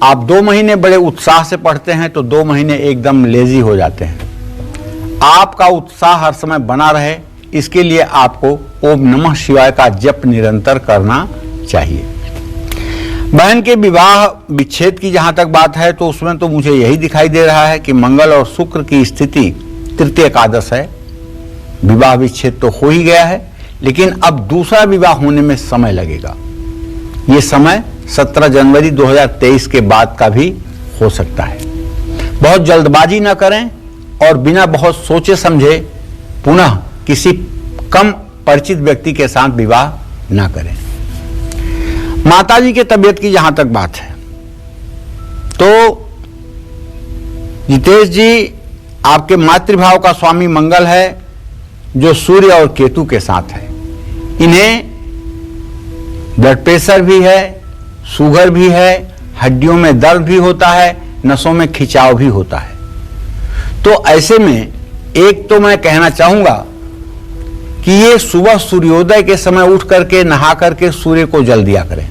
आप 2 महीने बड़े उत्साह से पढ़ते हैं तो 2 महीने एकदम लेजी हो जाते हैं। आपका उत्साह हर समय बना रहे, इसके लिए आपको ओम नमः शिवाय का जप निरंतर करना चाहिए। बहन के विवाह विच्छेद की जहां तक बात है तो उसमें तो मुझे यही दिखाई दे रहा है कि मंगल और शुक्र की स्थिति तृतीय एकादश है। विवाह विच्छेद तो हो ही गया है, लेकिन अब दूसरा विवाह होने में समय लगेगा। ये समय 17 जनवरी 2023 के बाद का भी हो सकता है। बहुत जल्दबाजी न करें और बिना बहुत सोचे समझे पुनः किसी कम परिचित व्यक्ति के साथ विवाह ना करें। माताजी के तबीयत की जहां तक बात है तो जितेश जी, आपके मातृभाव का स्वामी मंगल है, जो सूर्य और केतु के साथ है। इन्हें ब्लड प्रेशर भी है, शुगर भी है, हड्डियों में दर्द भी होता है, नसों में खिंचाव भी होता है। तो ऐसे में एक तो मैं कहना चाहूंगा कि ये सुबह सूर्योदय के समय उठ करके नहा करके सूर्य को जल दिया करें।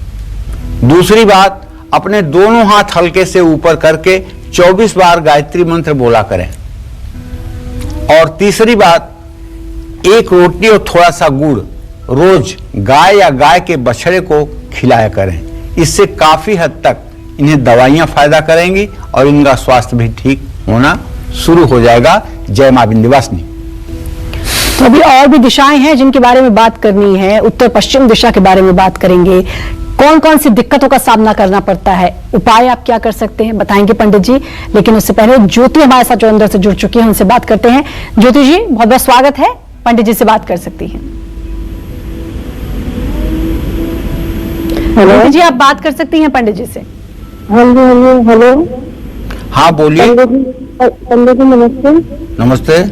दूसरी बात, अपने दोनों हाथ हल्के से ऊपर करके 24 बार गायत्री मंत्र बोला करें। और तीसरी बात, एक रोटी और थोड़ा सा गुड़ रोज गाय या गाय के बछड़े को खिलाया करें। इससे काफी हद तक इन्हें दवाइयां फायदा करेंगी और इनका स्वास्थ्य भी ठीक होना शुरू हो जाएगा। जय मां विंध्यवासिनी। तो अभी और भी दिशाएं हैं जिनके बारे में बात करनी है। उत्तर पश्चिम दिशा के बारे में बात करेंगे। कौन कौन सी दिक्कतों का सामना करना पड़ता है, उपाय आप क्या कर सकते हैं, बताएंगे पंडित जी। लेकिन उससे पहले ज्योति हमारे साथ जो अंदर से जुड़ चुकी है, उनसे बात करते हैं। ज्योति जी, बहुत बहुत स्वागत है। पंडित जी से बात कर सकती हैं। हेलो जी, आप बात कर सकती हैं पंडित जी से। हेलो। हाँ बोलिए। पंडित जी नमस्ते। नमस्ते।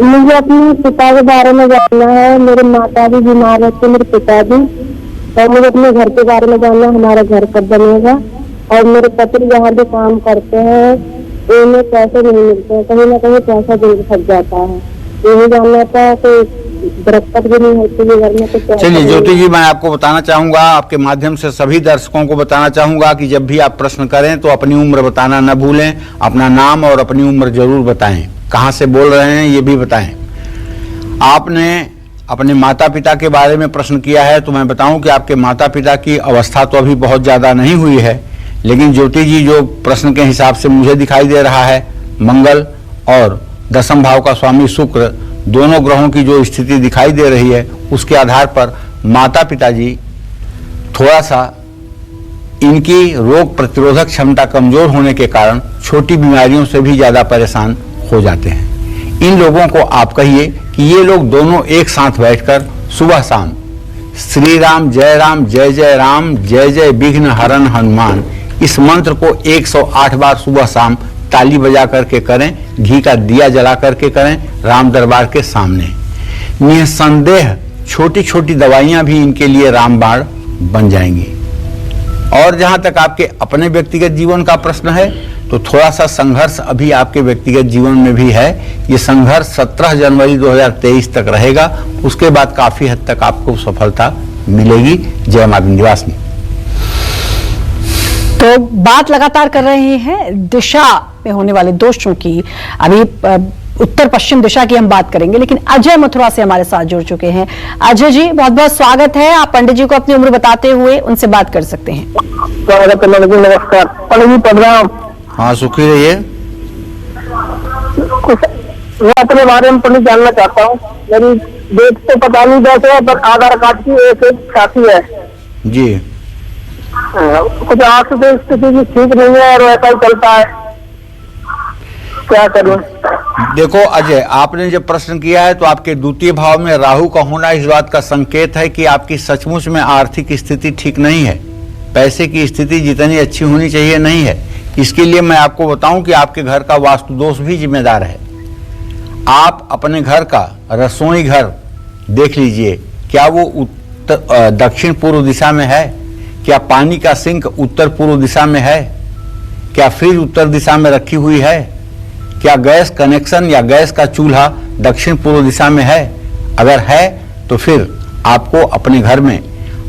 मुझे अपने पिता के बारे में जानना है। मेरे माता भी बीमार रहते, मेरे पिता भी, और मुझे अपने घर के बारे में जानना है, हमारा घर कब बनेगा। और मेरे पति जहाँ भी काम करते हैं उन्हें पैसे नहीं मिलते हैं, कहीं ना कहीं पैसा दिल फंस जाता है। यही जानना था कि बरकत भी नहीं होती है घर में, तो चलिए ज्योति जी, मैं आपको बताना चाहूंगा, आपके माध्यम से सभी दर्शकों को बताना चाहूंगा कि जब भी आप प्रश्न करें तो अपनी उम्र बताना न भूलें। अपना नाम और अपनी उम्र जरूर बताएं, कहां से बोल रहे हैं ये भी बताएं। आपने अपने माता पिता के बारे में प्रश्न किया है, तो मैं बताऊं कि आपके माता पिता की अवस्था तो अभी बहुत ज्यादा नहीं हुई है, लेकिन ज्योति जी जो प्रश्न के हिसाब से मुझे दिखाई दे रहा है, मंगल और दशम भाव का स्वामी शुक्र, दोनों ग्रहों की जो स्थिति दिखाई दे रही है, उसके आधार पर माता पिता जी थोड़ा सा इनकी रोग प्रतिरोधक क्षमता कमजोर होने के कारण छोटी बीमारियों से भी ज्यादा परेशान हो जाते हैं। इन लोगों को आप कहिए कि ये लोग दोनों एक साथ बैठकर सुबह शाम श्री राम जय जय राम जय जय विघ्न हरण हनुमान, इस मंत्र को 108 बार सुबह शाम ताली बजा करके करें, घी का दिया जला करके करें, राम दरबार के सामने। निसंदेह छोटी छोटी दवाइयां भी इनके लिए रामबाण बन जाएंगी। और जहां तक आपके अपने व्यक्तिगत जीवन का प्रश्न है तो थोड़ा सा संघर्ष अभी आपके व्यक्तिगत जीवन में भी है। ये संघर्ष 17 जनवरी 2023 तक रहेगा, उसके बाद काफी हद तक आपको सफलता मिलेगी। जय मां विंध्यवासिनी। तो बात लगातार कर रहे हैं दिशा में होने वाले दोषों की। अभी उत्तर पश्चिम दिशा की हम बात करेंगे, लेकिन अजय मथुरा से हमारे साथ जुड़ चुके हैं। अजय जी, बहुत बहुत स्वागत है। आप पंडित जी को अपनी उम्र बताते हुए उनसे बात कर सकते हैं। स्वागत है पंडित जी, नमस्कार। पंडित जी प्रणाम। हाँ, सुखी रहिए। मैं अपने बारे में पंडित जानना चाहता हूँ। मेरी डेट तो पता नहीं कैसे है, पर आधार कार्ड की एक साथी है जी। कुछ आर्थिक स्थिति भी ठीक नहीं है और ऐसा ही चलता है, क्या करूं? देखो अजय, आपने जब प्रश्न किया है तो आपके द्वितीय भाव में राहु का होना इस बात का संकेत है कि आपकी सचमुच में आर्थिक स्थिति ठीक नहीं है। पैसे की स्थिति जितनी अच्छी होनी चाहिए नहीं है। इसके लिए मैं आपको बताऊं कि आपके घर का वास्तु दोष भी जिम्मेदार है। आप अपने घर का रसोई घर देख लीजिए, क्या वो दक्षिण पूर्व दिशा में है? क्या पानी का सिंक उत्तर पूर्व दिशा में है? क्या फ्रिज उत्तर दिशा में रखी हुई है? क्या गैस कनेक्शन या गैस का चूल्हा दक्षिण पूर्व दिशा में है? अगर है तो फिर आपको अपने घर में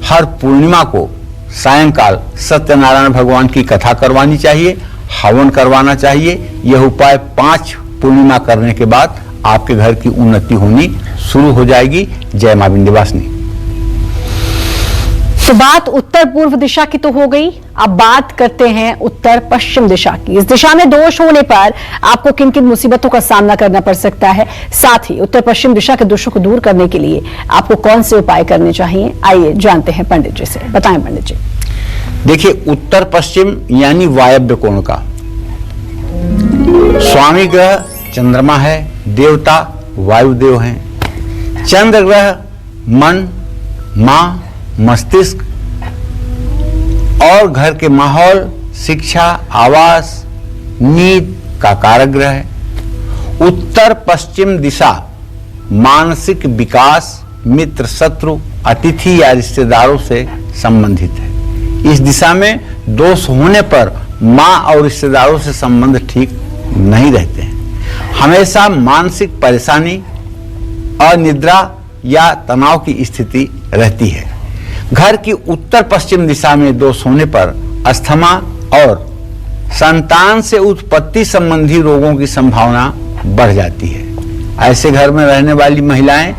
हर पूर्णिमा को सायंकाल सत्यनारायण भगवान की कथा करवानी चाहिए, हवन करवाना चाहिए। यह उपाय 5 पूर्णिमा करने के बाद आपके घर की उन्नति होनी शुरू हो जाएगी। जय मां विंध्यवासिनी। तो बात उत्तर पूर्व दिशा की तो हो गई, अब बात करते हैं उत्तर पश्चिम दिशा की। इस दिशा में दोष होने पर आपको किन किन मुसीबतों का सामना करना पड़ सकता है, साथ ही उत्तर पश्चिम दिशा के दोषों को दूर करने के लिए आपको कौन से उपाय करने चाहिए, आइए जानते हैं पंडित जी से। बताएं पंडित जी। देखिए, उत्तर पश्चिम यानी वायव्य कोण का स्वामी ग्रह चंद्रमा है, देवता वायुदेव हैं। चंद्र ग्रह मन, मां, मस्तिष्क और घर के माहौल, शिक्षा, आवास, नींद का कारक ग्रह है। उत्तर पश्चिम दिशा मानसिक विकास, मित्र, शत्रु, अतिथि या रिश्तेदारों से संबंधित है। इस दिशा में दोष होने पर मां और रिश्तेदारों से संबंध ठीक नहीं रहते हैं। हमेशा मानसिक परेशानी, अनिद्रा या तनाव की स्थिति रहती है। घर की उत्तर पश्चिम दिशा में दोष होने पर अस्थमा और संतान से उत्पत्ति संबंधी रोगों की संभावना बढ़ जाती है। ऐसे घर में रहने वाली महिलाएं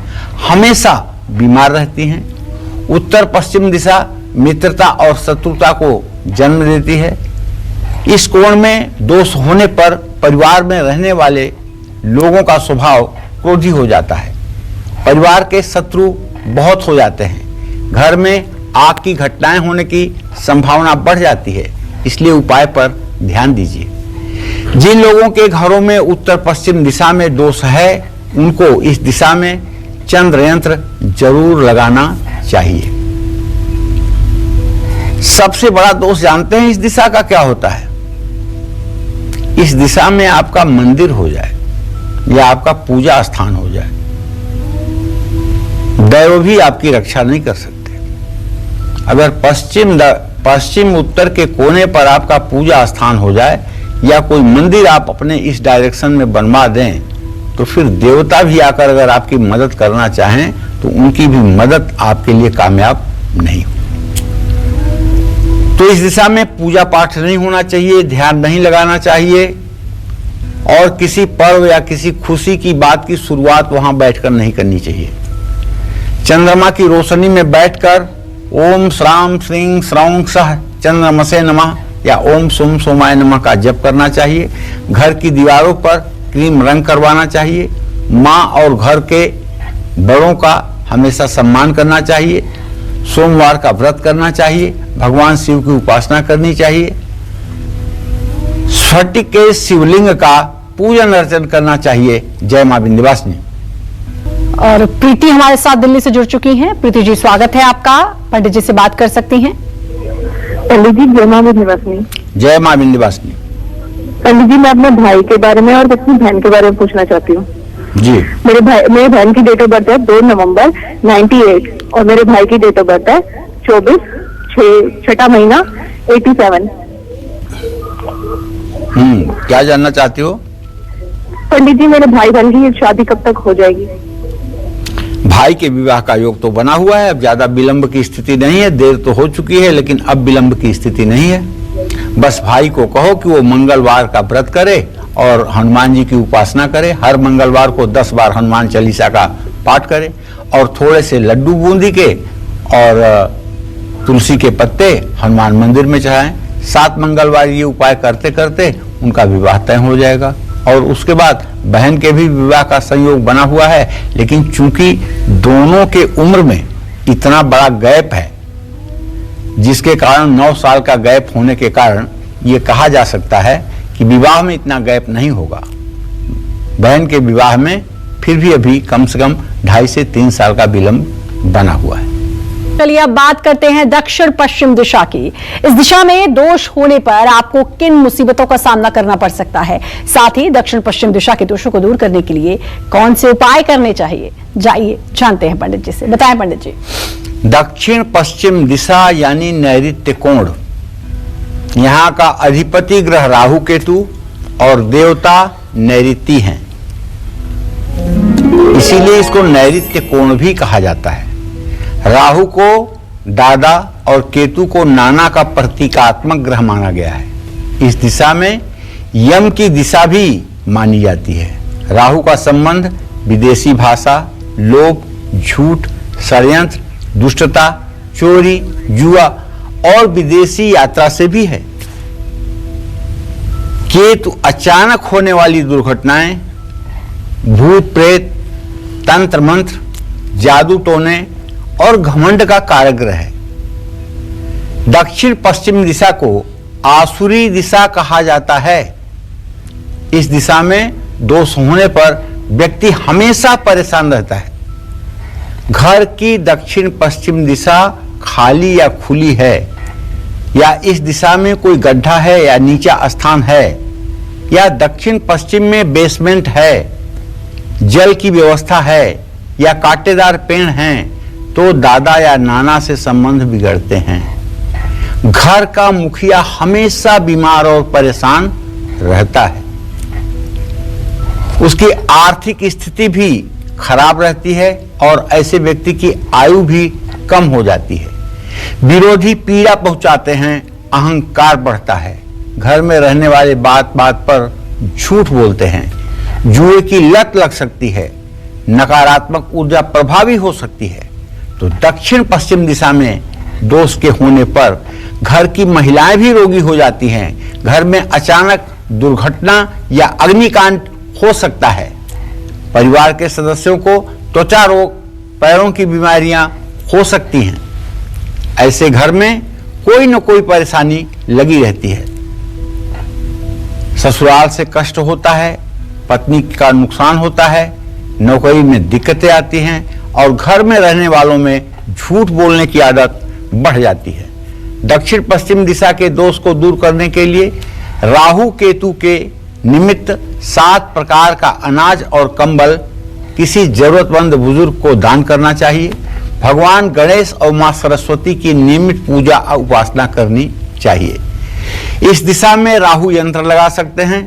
हमेशा बीमार रहती हैं। उत्तर पश्चिम दिशा मित्रता और शत्रुता को जन्म देती है। इस कोण में दोष होने पर परिवार में रहने वाले लोगों का स्वभाव क्रोधी हो जाता है। परिवार के शत्रु बहुत हो जाते हैं। घर में आग की घटनाएं होने की संभावना बढ़ जाती है। इसलिए उपाय पर ध्यान दीजिए। जिन लोगों के घरों में उत्तर पश्चिम दिशा में दोष है, उनको इस दिशा में चंद्र यंत्र जरूर लगाना चाहिए। सबसे बड़ा दोष जानते हैं इस दिशा का क्या होता है? इस दिशा में आपका मंदिर हो जाए या आपका पूजा स्थान हो जाए, दैव भी आपकी रक्षा नहीं कर सकते। अगर पश्चिम उत्तर के कोने पर आपका पूजा स्थान हो जाए या कोई मंदिर आप अपने इस डायरेक्शन में बनवा दें, तो फिर देवता भी आकर अगर आपकी मदद करना चाहें तो उनकी भी मदद आपके लिए कामयाब नहीं हो। तो इस दिशा में पूजा पाठ नहीं होना चाहिए, ध्यान नहीं लगाना चाहिए और किसी पर्व या किसी खुशी की बात की शुरुआत वहां बैठकर नहीं करनी चाहिए। चंद्रमा की रोशनी में बैठकर ओम श्राम श्रीं श्रौं सह चंद्रमसे नमः या ओम सोम सोमाय नमः का जप करना चाहिए। घर की दीवारों पर क्रीम रंग करवाना चाहिए। माँ और घर के बड़ों का हमेशा सम्मान करना चाहिए। सोमवार का व्रत करना चाहिए। भगवान शिव की उपासना करनी चाहिए। स्फटिक के शिवलिंग का पूजन अर्चन करना चाहिए। जय मां विंध्यवासिनी। और प्रीति हमारे साथ दिल्ली से जुड़ चुकी हैं। प्रीति जी, स्वागत है आपका। पंडित जी से बात कर सकती हैं। पंडित जी जय मां विंध्यवासिनी। जय मां विंध्यवासिनी। पंडित जी, मैं अपने भाई के बारे में और अपनी बहन के बारे में पूछना चाहती हूँ। जी। मेरे बहन की डेट ऑफ बर्थ है 2 नवंबर 98 और मेरे भाई की डेट ऑफ बर्थ है 24/6 महीना 87। क्या जानना चाहती हो? पंडित जी, मेरे भाई बहन की शादी कब तक हो जाएगी? भाई के विवाह का योग तो बना हुआ है, अब ज्यादा विलंब की स्थिति नहीं है। देर तो हो चुकी है लेकिन अब विलंब की स्थिति नहीं है। बस भाई को कहो कि वो मंगलवार का व्रत करे और हनुमान जी की उपासना करे। हर मंगलवार को 10 बार हनुमान चालीसा का पाठ करे और थोड़े से लड्डू बूंदी के और तुलसी के पत्ते हनुमान मंदिर में चढ़ाएं। 7 मंगलवार ये उपाय करते करते उनका विवाह तय हो जाएगा। और उसके बाद बहन के भी विवाह का संयोग बना हुआ है, लेकिन चूंकि दोनों के उम्र में इतना बड़ा गैप है, जिसके कारण 9 साल का गैप होने के कारण ये कहा जा सकता है कि विवाह में इतना गैप नहीं होगा। बहन के विवाह में फिर भी अभी कम से कम 2.5 से 3 साल का विलंब बना हुआ है। चलिए अब बात करते हैं दक्षिण पश्चिम दिशा की। इस दिशा में दोष होने पर आपको किन मुसीबतों का सामना करना पड़ सकता है, साथ ही दक्षिण पश्चिम दिशा के दोषों को दूर करने के लिए कौन से उपाय करने चाहिए, जाइए जानते हैं पंडित जी से। बताएं पंडित जी। दक्षिण पश्चिम दिशा यानी नैऋत्य कोण, यहाँ का अधिपति ग्रह राहु केतु और देवता नैऋति हैं, इसीलिए इसको नैऋत्य कोण भी कहा जाता है। राहु को दादा और केतु को नाना का प्रतीकात्मक ग्रह माना गया है। इस दिशा में यम की दिशा भी मानी जाती है। राहु का संबंध विदेशी भाषा, लोभ, झूठ, षड्यंत्र, दुष्टता, चोरी, जुआ और विदेशी यात्रा से भी है। केतु अचानक होने वाली दुर्घटनाएं, भूत प्रेत, तंत्र मंत्र, जादू टोने और घमंड का कारक ग्रह है। दक्षिण पश्चिम दिशा को आसुरी दिशा कहा जाता है। इस दिशा में दोष होने पर व्यक्ति हमेशा परेशान रहता है। घर की दक्षिण पश्चिम दिशा खाली या खुली है, या इस दिशा में कोई गड्ढा है या नीचा स्थान है, या दक्षिण पश्चिम में बेसमेंट है, जल की व्यवस्था है या कांटेदार पेड़ हैं, तो दादा या नाना से संबंध बिगड़ते हैं। घर का मुखिया हमेशा बीमार और परेशान रहता है। उसकी आर्थिक स्थिति भी खराब रहती है और ऐसे व्यक्ति की आयु भी कम हो जाती है। विरोधी पीड़ा पहुंचाते हैं, अहंकार बढ़ता है। घर में रहने वाले बात बात पर झूठ बोलते हैं। जुए की लत लग सकती है। नकारात्मक ऊर्जा प्रभावी हो सकती है। तो दक्षिण पश्चिम दिशा में दोष के होने पर घर की महिलाएं भी रोगी हो जाती हैं। घर में अचानक दुर्घटना या अग्निकांड हो सकता है। परिवार के सदस्यों को त्वचा रोग, पैरों की बीमारियां हो सकती हैं। ऐसे घर में कोई न कोई परेशानी लगी रहती है। ससुराल से कष्ट होता है, पत्नी का नुकसान होता है, नौकरी में दिक्कतें आती हैं और घर में रहने वालों में झूठ बोलने की आदत बढ़ जाती है। दक्षिण पश्चिम दिशा के दोष को दूर करने के लिए राहु केतु के निमित्त 7 प्रकार का अनाज और कंबल किसी जरूरतमंद बुजुर्ग को दान करना चाहिए। भगवान गणेश और मां सरस्वती की नियमित पूजा और उपासना करनी चाहिए। इस दिशा में राहु यंत्र लगा सकते हैं।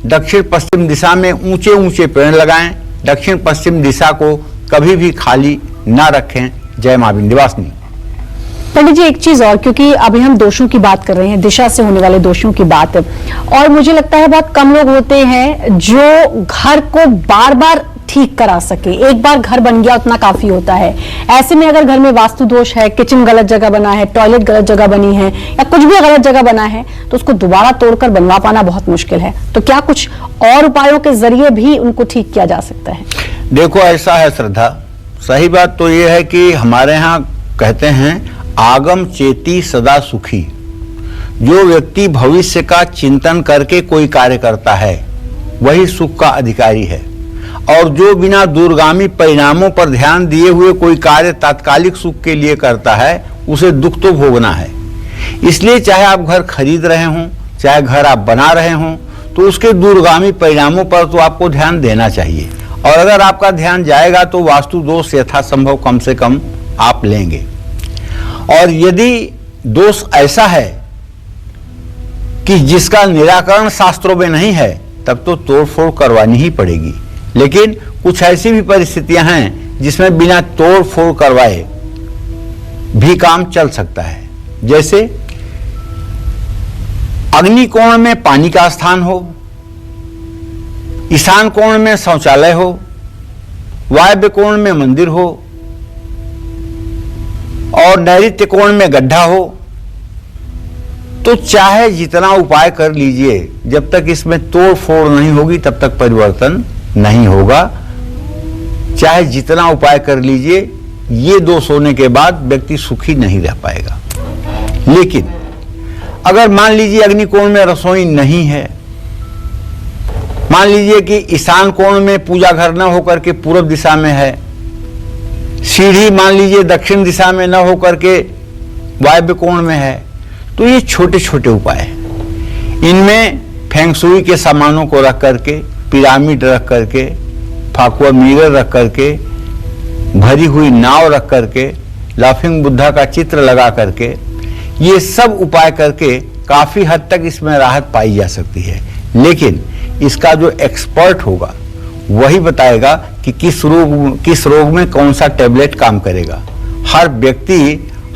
दक्षिण पश्चिम दिशा में ऊंचे ऊंचे पेड़ लगाएं। दक्षिण पश्चिम दिशा को कभी भी खाली ना रखें। जय मां विंध्यवासिनी। पंडित जी एक चीज और, क्योंकि अभी हम दोषों की बात कर रहे हैं, दिशा से होने वाले दोषों की बात, और मुझे लगता है बहुत कम लोग होते हैं जो घर को बार बार ठीक करा सके। एक बार घर बन गया उतना काफी होता है। ऐसे में अगर घर में वास्तु दोष है, किचन गलत जगह बना है, टॉयलेट गलत जगह बनी है या कुछ भी गलत जगह बना है, तो उसको दोबारा तोड़कर बनवा पाना बहुत मुश्किल है। तो क्या कुछ और उपायों के जरिए भी उनको ठीक किया जा सकता है? देखो ऐसा है श्रद्धा, सही बात तो यह है कि हमारे यहाँ कहते हैं आगम चेती सदा सुखी। जो व्यक्ति भविष्य का चिंतन करके कोई कार्य करता है वही सुख का अधिकारी है, और जो बिना दूरगामी परिणामों पर ध्यान दिए हुए कोई कार्य तात्कालिक सुख के लिए करता है उसे दुख तो भोगना है। इसलिए चाहे आप घर खरीद रहे हों, चाहे घर आप बना रहे हों, तो उसके दूरगामी परिणामों पर तो आपको ध्यान देना चाहिए। और अगर आपका ध्यान जाएगा तो वास्तु दोष यथासंभव कम से कम आप लेंगे। और यदि दोष ऐसा है कि जिसका निराकरण शास्त्रों में नहीं है, तब तो तोड़फोड़ करवानी ही पड़ेगी। लेकिन कुछ ऐसी भी परिस्थितियां हैं जिसमें बिना तोड़फोड़ करवाए भी काम चल सकता है। जैसे अग्नि कोण में पानी का स्थान हो, ईशान कोण में शौचालय हो, वायव्य कोण में मंदिर हो और नैऋत्य कोण में गड्ढा हो, तो चाहे जितना उपाय कर लीजिए, जब तक इसमें तोड़ फोड़ नहीं होगी तब तक परिवर्तन नहीं होगा। चाहे जितना उपाय कर लीजिए, ये दोष होने के बाद व्यक्ति सुखी नहीं रह पाएगा। लेकिन अगर मान लीजिए अग्नि कोण में रसोई नहीं है, मान लीजिए कि ईशान कोण में पूजा घर न होकर के पूर्व दिशा में है, सीढ़ी मान लीजिए दक्षिण दिशा में न होकर के वायव्य कोण में है, तो ये छोटे छोटे उपाय हैं। इनमें फेंगशुई के सामानों को रख करके, पिरामिड रख करके, फाकुआ मिरर रख करके, भरी हुई नाव रख करके, लाफिंग बुद्धा का चित्र लगा करके, ये सब उपाय करके काफी हद तक इसमें राहत पाई जा सकती है। लेकिन इसका जो एक्सपर्ट होगा वही बताएगा कि किस रोग में कौन सा टैबलेट काम करेगा। हर व्यक्ति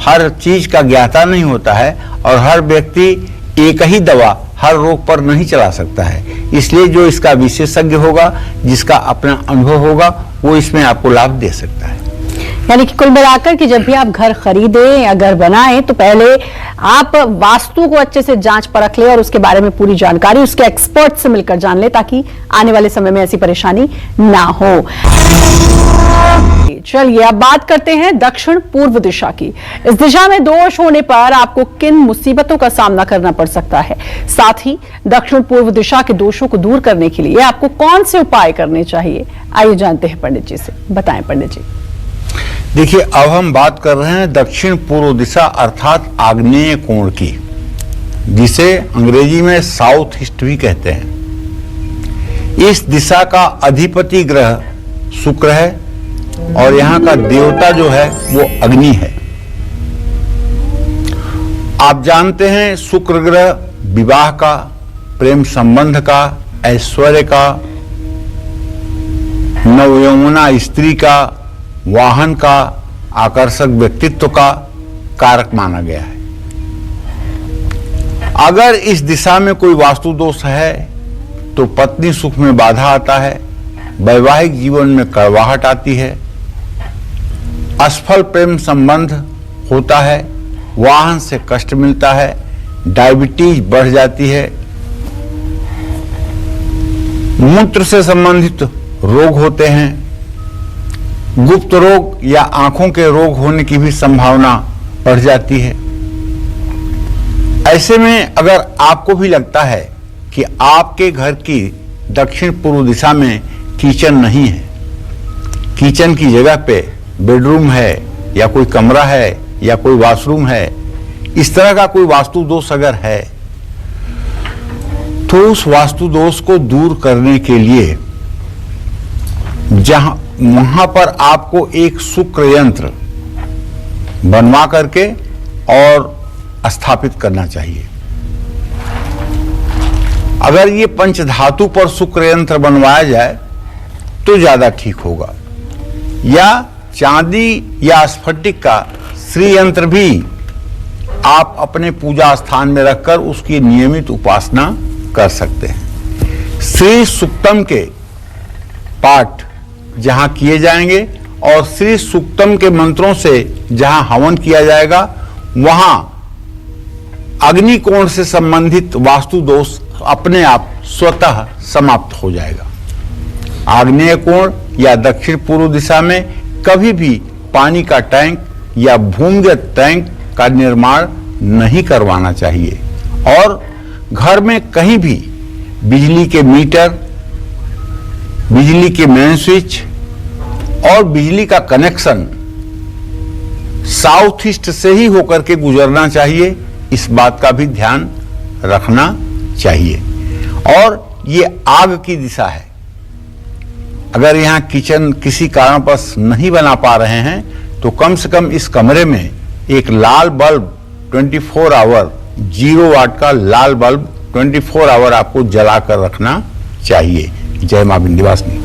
हर चीज का ज्ञाता नहीं होता है और हर व्यक्ति एक ही दवा हर रोग पर नहीं चला सकता है। इसलिए जो इसका विशेषज्ञ होगा, जिसका अपना अनुभव होगा, वो इसमें आपको लाभ दे सकता है। यानी कि कुल मिलाकर कि जब भी आप घर खरीदें या घर बनाएं तो पहले आप वास्तु को अच्छे से जांच परख लें और उसके बारे में पूरी जानकारी उसके एक्सपर्ट से मिलकर जान लें, ताकि आने वाले समय में ऐसी परेशानी ना हो। चलिए अब बात करते हैं दक्षिण पूर्व दिशा की। इस दिशा में दोष होने पर आपको किन मुसीबतों का सामना करना पड़ सकता है, साथ ही दक्षिण पूर्व दिशा के दोषों को दूर करने के लिए आपको कौन से उपाय करने चाहिए, आइए जानते हैं पंडित जी से। बताएं पंडित जी। देखिए, अब हम बात कर रहे हैं दक्षिण पूर्व दिशा अर्थात आग्नेय कोण की, जिसे अंग्रेजी में साउथ ईस्ट भी कहते हैं। इस दिशा का अधिपति ग्रह शुक्र है और यहां का देवता जो है वो अग्नि है। आप जानते हैं शुक्र ग्रह विवाह का, प्रेम संबंध का, ऐश्वर्य का, नवयौवना स्त्री का, वाहन का, आकर्षक व्यक्तित्व का कारक माना गया है। अगर इस दिशा में कोई वास्तु दोष है तो पत्नी सुख में बाधा आता है, वैवाहिक जीवन में कड़वाहट आती है, असफल प्रेम संबंध होता है, वाहन से कष्ट मिलता है, डायबिटीज बढ़ जाती है, मूत्र से संबंधित रोग होते हैं, गुप्त रोग या आंखों के रोग होने की भी संभावना बढ़ जाती है। ऐसे में अगर आपको भी लगता है कि आपके घर की दक्षिण पूर्व दिशा में किचन नहीं है, किचन की जगह पे बेडरूम है या कोई कमरा है या कोई वॉशरूम है, इस तरह का कोई वास्तु दोष अगर है, तो उस वास्तु दोष को दूर करने के लिए वहां पर आपको एक शुक्र यंत्र बनवा करके और स्थापित करना चाहिए। अगर ये पंचधातु पर शुक्र यंत्र बनवाया जाए तो ज्यादा ठीक होगा, या चांदी या स्फटिक का श्री यंत्र भी आप अपने पूजा स्थान में रखकर उसकी नियमित उपासना कर सकते हैं। श्री सुक्तम के पाठ जहां किए जाएंगे और श्री सुक्तम के मंत्रों से जहां हवन किया जाएगा, वहां अग्नि कोण से संबंधित वास्तु दोष अपने आप स्वतः समाप्त हो जाएगा। आग्नेय कोण या दक्षिण पूर्व दिशा में कभी भी पानी का टैंक या भूमिगत टैंक का निर्माण नहीं करवाना चाहिए, और घर में कहीं भी बिजली के मीटर, बिजली के मेन स्विच और बिजली का कनेक्शन साउथ ईस्ट से ही होकर के गुजरना चाहिए। इस बात का भी ध्यान रखना चाहिए। और ये आग की दिशा है। अगर यहाँ किचन किसी कारणवश नहीं बना पा रहे हैं तो कम से कम इस कमरे में एक लाल बल्ब 24 आवर 0 वाट का लाल बल्ब 24 आवर आपको जलाकर रखना चाहिए। जय मां विंध्यवासिनी।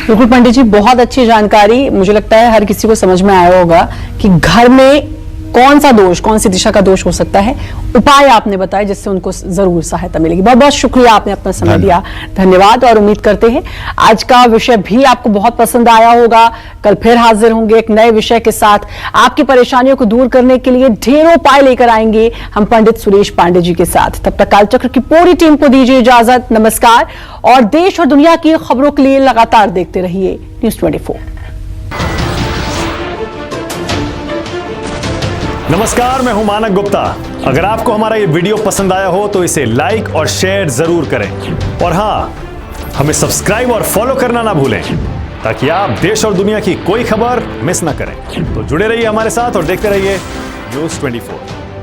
बिल्कुल पंडित जी, बहुत अच्छी जानकारी। मुझे लगता है हर किसी को समझ में आया होगा कि घर में कौन सा दोष, कौन सी दिशा का दोष हो सकता है। उपाय आपने बताए जिससे उनको जरूर सहायता मिलेगी। बहुत बहुत शुक्रिया, आपने अपना समय दिया, धन्यवाद। और उम्मीद करते हैं आज का विषय भी आपको बहुत पसंद आया होगा। कल फिर हाजिर होंगे एक नए विषय के साथ। आपकी परेशानियों को दूर करने के लिए ढेरों उपाय लेकर आएंगे हम पंडित सुरेश पांडे जी के साथ। तब तक कालचक्र की पूरी टीम को दीजिए इजाजत। नमस्कार और देश और दुनिया की खबरों के लिए लगातार देखते रहिए न्यूज़ 24। नमस्कार, मैं हूं मानक गुप्ता। अगर आपको हमारा ये वीडियो पसंद आया हो तो इसे लाइक और शेयर जरूर करें। और हाँ, हमें सब्सक्राइब और फॉलो करना ना भूलें ताकि आप देश और दुनिया की कोई खबर मिस ना करें। तो जुड़े रहिए हमारे साथ और देखते रहिए न्यूज़ 24।